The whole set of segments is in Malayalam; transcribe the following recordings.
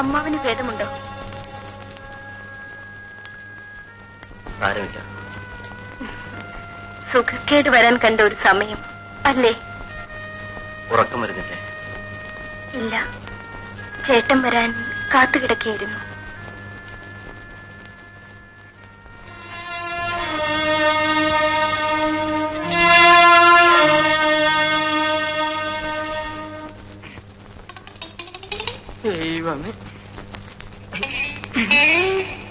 അമ്മാവന് ഭേദമുണ്ടോ? സാരമില്ല. സുഖക്കേട് വരാൻ കണ്ട ഒരു സമയം അല്ലേ? ഉറക്കം വരുന്നില്ലേ? ഇല്ല, ചേട്ടൻ വരാൻ കാത്തുകിടക്കുകയായിരുന്നു. ദൈവമേ,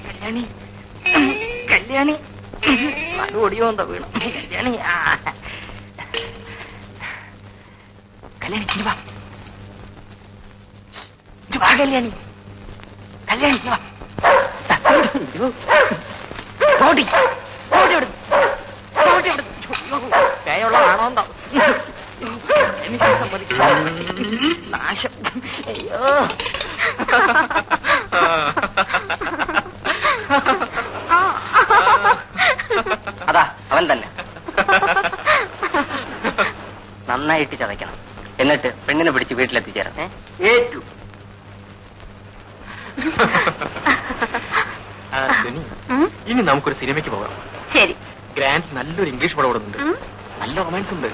കല്യാണി കല്യാണി അത് ഓടിയോന്താ വീണു. കല്യാണി കല്യാണി ഇനി വാ, ഇനി വാ കല്യാണി, കല്യാണി ഇനി വാ. ഓടി ഓടി ഓടി ഓടി ഓടി പേയുള്ളതാണോ എന്താ എനിക്ക് സമ്മതിക്കില്ല. നാശം. അയ്യോ അതാ അവൻ തന്നെ. നന്നായിട്ട് ചതയ്ക്കണം, എന്നിട്ട് പെണ്ണിനെ പിടിച്ച് വീട്ടിലെത്തിച്ചേരാം. ഏറ്റു. ഇനി നമുക്കൊരു സിനിമയ്ക്ക് പോകാം. ശരി. ഗ്രാൻഡ് നല്ലൊരു ഇംഗ്ലീഷ് പടം ഓടുന്നുണ്ട്, നല്ല റൊമാൻസ് ഉണ്ട്.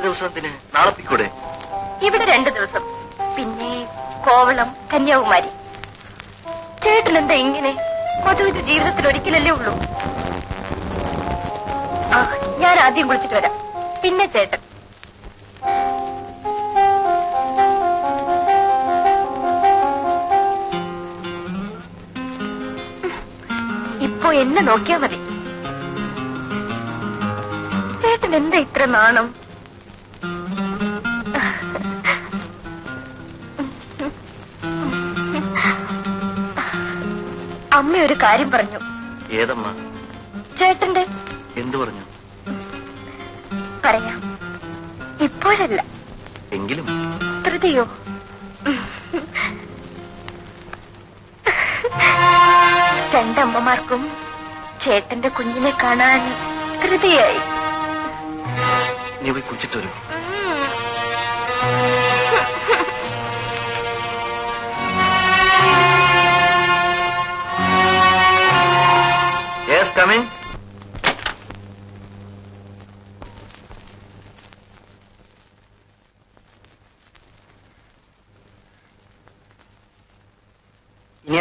ദിവസത്തിന് നാളെ പിക്കൂടെ? ഇവിടെ 2 ദിവസം, പിന്നെ കോവളം, കന്യാകുമാരി. ചേട്ടനെന്താ ഇങ്ങനെ? മധുവിന്റെ ജീവിതത്തിൽ ഒരിക്കലല്ലേ ഉള്ളൂ. ഞാൻ ആദ്യം കുളിച്ചിട്ട് വരാം, പിന്നെ ചേട്ടൻ. ഇപ്പോ എന്നെ നോക്കിയാ മതി. ചേട്ടൻ എന്താ ഇത്ര നാണം? അമ്മ ഒരു കാര്യം പറഞ്ഞു. ഏതമ്മ? ചേട്ടന്റെ. എന്തു പറഞ്ഞു? പറയാം, ഇപ്പോഴല്ല, എങ്കിലും. ധൃതിയോ? രണ്ടമ്മമാർക്കും ചേട്ടന്റെ കുഞ്ഞിനെ കാണാൻ ധൃതിയായി. നീ പോയി കുളിച്ചിട്ട് വരൂ. Yes, come in.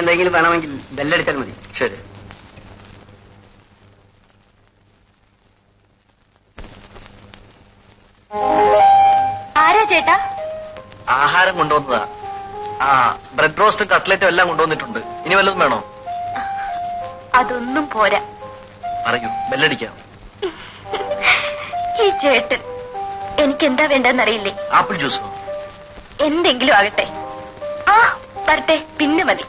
എന്തെങ്കിലും വേണമെങ്കിൽ ബെല്ലടിച്ചാൽ മതി. ശരി. ആരാ ചേട്ടാ? ആഹാരം കൊണ്ടുവന്നതാ. ആ, ബ്രെഡ് റോസ്റ്റും കട്ട്ലറ്റും എല്ലാം കൊണ്ടുവന്നിട്ടുണ്ട്. ഇനി വല്ലതും വേണോ? അതൊന്നും പോരാ. പറയൂ, ബെല്ലടിക്കാം. ഈ ചേട്ടൻ എനിക്ക് എന്താ വേണ്ടെന്നറിയില്ലേ? ആപ്പിൾ ജ്യൂസോ? എന്തെങ്കിലും ആകട്ടെ. ആ വരട്ടെ, പിന്നെ മതി.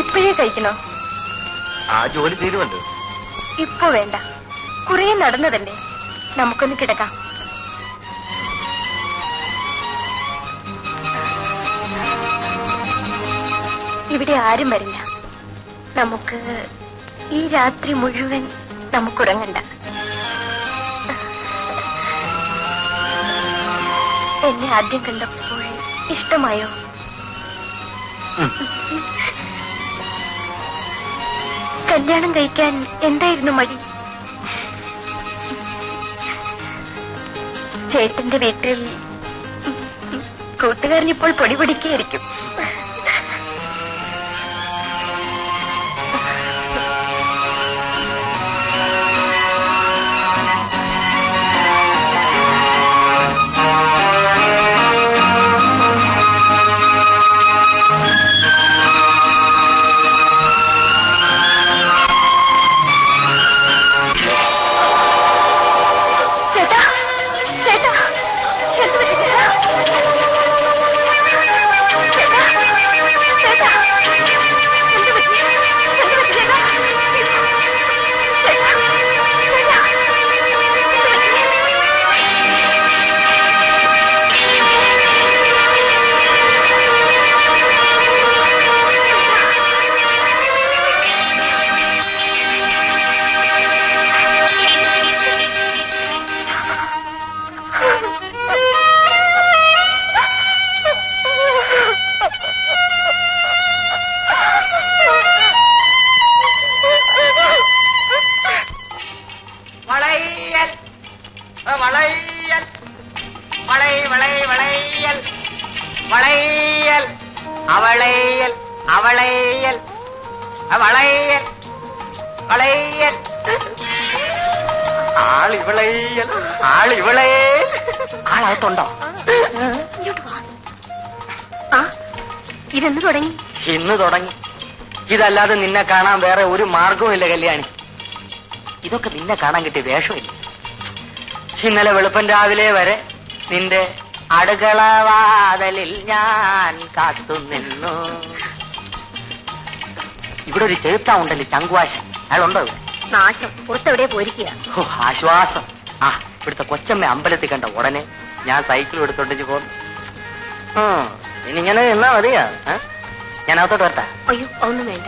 ഇപ്പോഴേ കഴിക്കണോ? ആ ജോലി തീരുമല്ലോ. ഇപ്പൊ വേണ്ട, കുറെ നടന്നതല്ലേ, നമുക്കൊന്ന് കിടക്കാം. ഇവിടെ ആരും വരില്ല. നമുക്ക് ഈ രാത്രി മുഴുവൻ നമുക്കുറങ്ങണ്ട. എന്നെ ആദ്യം കണ്ടപ്പോൾ ഇഷ്ടമായോ? കല്യാണം കഴിക്കാൻ എന്തായിരുന്നു മടി? ചേട്ടന്റെ വീട്ടിൽ കൂട്ടുകാരനിപ്പോൾ പൊടി പൊടിക്കായിരിക്കും. ആളകത്തുണ്ടോ? ഇതെന്ന് തുടങ്ങി? ഇന്ന് തുടങ്ങി. ഇതല്ലാതെ നിന്നെ കാണാൻ വേറെ ഒരു മാർഗവും ഇല്ല കല്യാണി. ഇതൊക്കെ നിന്നെ കാണാൻ കിട്ടിയ വേഷമില്ല. ഇന്നലെ വെളുപ്പൻ രാവിലെ വരെ നിന്റെ അടുക്കളവാതലിൽ ഞാൻ കാത്തുനിന്നു. ഇവിടെ ഒരു ചെറുത്താ ഉണ്ടല്ലോ, ചങ്കുവാശൻ. അയാളുണ്ടോ ഇവിടെ? നാശം, പുറത്തെവിടെ പോയിരിക്കുക. ഓ, ആശ്വാസം. ആ, ഇവിടുത്തെ കൊച്ചമ്മ അമ്പലത്തിൽ കണ്ട ഉടനെ ഞാൻ സൈക്കിൾ എടുത്തോണ്ടിച്ച് പോന്നു. ഇനിങ്ങനെ എന്നാ മതിയാ? ഞാൻ അകത്തോട്ട് വരട്ടാ? അയ്യോ, ഒന്നും വേണ്ട.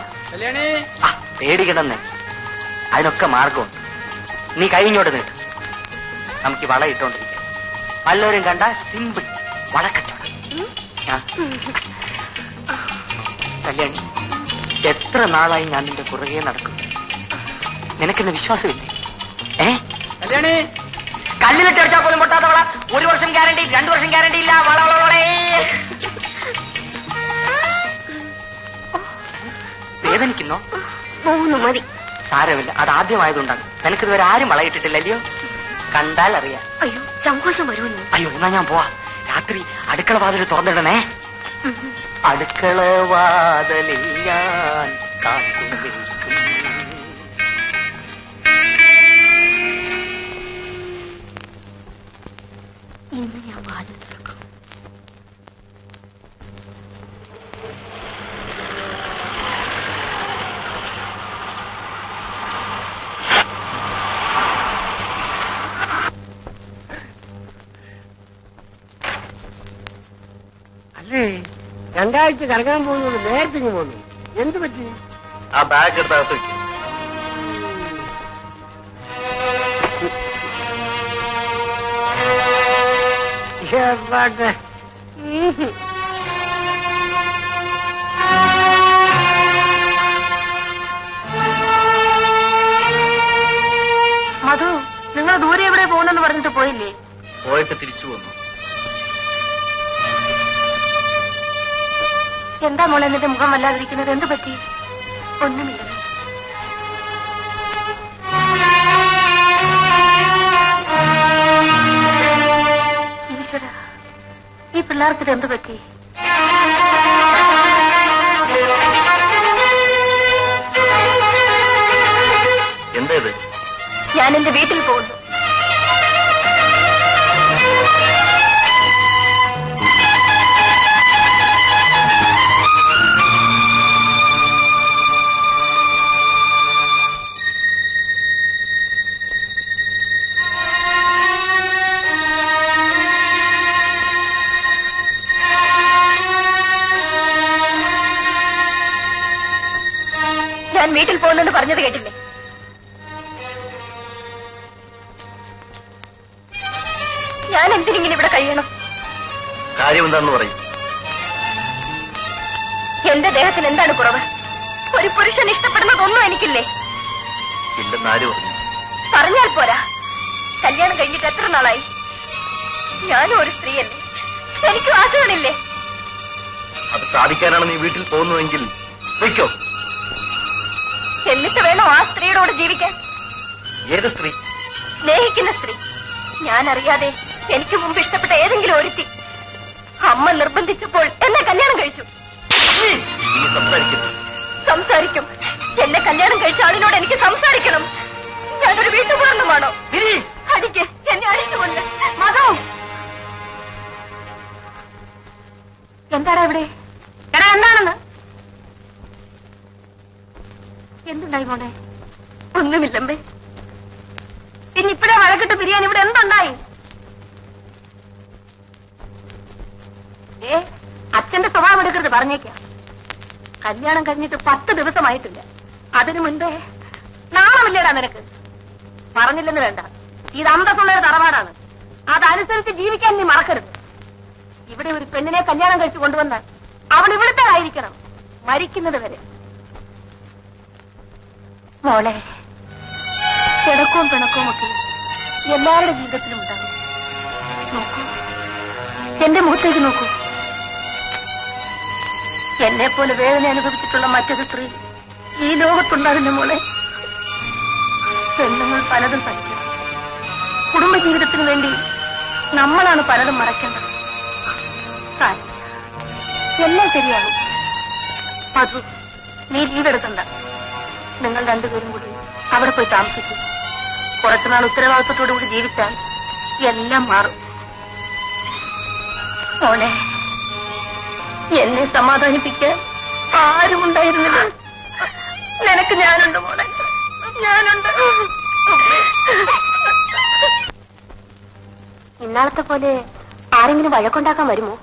ആ, പേടിക്കണമെന്നേ. അതിനൊക്കെ മാർഗമുണ്ട്. നീ കഴിഞ്ഞോട്ട് നീട്ട്. നമുക്ക് വള ഇട്ടോണ്ടിരിക്കാം. വല്ലവരും കണ്ട സിമ്പിൾ വളക്കച്ചവടം. കല്യാണി, എത്ര നാളായി ഞാൻ നിന്റെ പുറകെ നടക്കും. നിനക്കെന്നെ വിശ്വാസമില്ലേ? കല്യാണി, കല്ലിലിട്ട് അടിച്ചാൽ പോലും പൊട്ടാത്ത വള. 1 വർഷം ഗ്യാരണ്ടി, 2 വർഷം ഗ്യാരണ്ടി ഇല്ല. വള വള വളേ. വേദനിക്കുന്നോ? 3 മതി. സാരമില്ല, അതാദ്യമായതുകൊണ്ടാണ്. നിനക്കിതുവരെ ആരും വളയിട്ടിട്ടില്ലല്ലോ. കണ്ടാൽ അറിയാം. അയ്യോ, സങ്കോചം വരുമെന്ന്. അയ്യോ, എന്നാ ഞാൻ പോവാ. രാത്രി അടുക്കള വാതിൽ തുറന്നിടണേ. അടുക്കള വാതിലിൽ ഞാൻ കാത്തു നിൽക്കും. ഇന്ന് ഞാൻ വാതിൽ തുറക്കും. രണ്ടാഴ്ച കറങ്ങാൻ പോകുന്നത് നേരത്തെ ഇങ്ങ് പോന്നു. എന്ത് പറ്റി? ആ ബാഗ് എടുത്ത് അകത്ത് വെക്കും. പാട്ടെ. മധു, നിങ്ങൾ ദൂരെ എവിടെ പോകുന്നെന്ന് പറഞ്ഞിട്ട് പോയില്ലേ? പോയിട്ട് തിരിച്ചു പോന്നു. എന്താ മോളെ എന്നിട്ട് മുഖം വല്ലാതിരിക്കുന്നത്? എന്ത് പറ്റി? ഒന്നുമില്ല. ഈശ്വര, ഈ പിള്ളേർക്ക് എന്ത് പറ്റി? എന്താ ഇത്? ഞാൻ എന്റെ വീട്ടിൽ പോകുന്നു. ഞാൻ വീട്ടിൽ പോകുന്നെന്ന് പറഞ്ഞത് കേട്ടില്ലേ? ഞാൻ എന്തിനിങ്ങനെ ഇവിടെ കഴിയണം? കാര്യം എന്താന്ന് പറയും. എന്റെ ദേഹത്തിന് എന്താണ് കുറവ്? ഒരു പുരുഷൻ ഇഷ്ടപ്പെടുന്നതൊന്നും എനിക്കില്ലേ? ഇല്ലെന്ന് ആര് പറഞ്ഞു? പറഞ്ഞാൽ പോരാ. കല്യാണം കഴിഞ്ഞിട്ട് എത്ര നാളായി? ഞാനും ഒരു സ്ത്രീയല്ലേ, എനിക്ക് വാക്കുകളില്ലേ? അത് സാധിക്കാനാണ് നീ വീട്ടിൽ പോകുന്നതെങ്കിൽ വയ്ക്കോ. എന്നിട്ട് വേണോ ആ സ്ത്രീയോട് ജീവിക്കാൻ? ഏത് സ്ത്രീ? സ്നേഹിക്കുന്ന സ്ത്രീ. ഞാൻ അറിയാതെ എനിക്ക് മുമ്പ് ഇഷ്ടപ്പെട്ട ഏതെങ്കിലും ഒരുത്തി അമ്മ നിർബന്ധിച്ചപ്പോൾ എന്നെ കല്യാണം കഴിച്ചു. നീ സംസാരിക്കുന്നു. സംസാരിക്കും. എന്നെ കല്യാണം കഴിച്ച ആളിനോട് എനിക്ക് സംസാരിക്കണം. ഞാനൊരു വീട്ടുപൂർണ്ണമാണോ? അടിക്ക്, എന്നെ അടിച്ചുകൊണ്ട്. മതോ, എന്താടാ ഇവിടെ? എടാ, എന്താണെന്ന്? എന്തുണ്ടായി മോനെ? ഒന്നുമില്ലമ്പേ. പിന്നെ ഇപ്പഴേ വഴക്കിട്ട് പിരിയാൻ ഇവിടെ എന്തുണ്ടായി? അച്ഛന്റെ സ്വഭാവം എടുക്കരുത്, പറഞ്ഞേക്കാം. കല്യാണം കഴിഞ്ഞിട്ട് 10 ദിവസമായിട്ടില്ല. അതിനു മുൻപേ നാണമില്ലേടാ നിനക്ക്? പറഞ്ഞില്ലെന്ന് വേണ്ട, ഇത് അന്തസ്സുള്ളൊരു തറവാടാണ്. അതനുസരിച്ച് ജീവിക്കാൻ നീ മറക്കരുത്. ഇവിടെ ഒരു പെണ്ണിനെ കല്യാണം കഴിച്ചു കൊണ്ടുവന്നാൽ അവൾ ഇവിടുത്തേതായിരിക്കണം, മരിക്കുന്നത് വരെ. മോളെ, കിടക്കവും പിണക്കവും ഒക്കെ എല്ലാവരുടെ ജീവിതത്തിലും ഉണ്ടാകും. നോക്കൂ, എന്റെ മുഖത്തേക്ക് നോക്കൂ. എന്നെ പോലെ വേദന അനുഭവിച്ചിട്ടുള്ള മറ്റൊരു സ്ത്രീ ഈ ലോകത്തുണ്ടാകുന്ന മോളെ. പെണ്ണുങ്ങൾ പലതും സഹിക്കണം. കുടുംബജീവിതത്തിന് വേണ്ടി നമ്മളാണ് പലതും മറക്കേണ്ടത്. എല്ലാം ശരിയാകും. മധു, നീ ലീവ് എടുക്കണ്ട. നിങ്ങൾ രണ്ടുപേരും കൂടി അവിടെ പോയി താമസിക്കും. കുറച്ചുനാൾ ഉത്തരവാദിത്വത്തോടു കൂടി ജീവിച്ചാൽ എല്ലാം മാറും. മോളെ, എന്നെ സമാധാനിപ്പിക്കാൻ ആരും ഉണ്ടായിരുന്നില്ല. നിനക്ക് ഞാനുണ്ട് മോളെ, ഞാനുണ്ട്. ഇന്നാളത്തെ പോലെ ആരെങ്കിലും വഴക്കുണ്ടാക്കാൻ വരുമോ?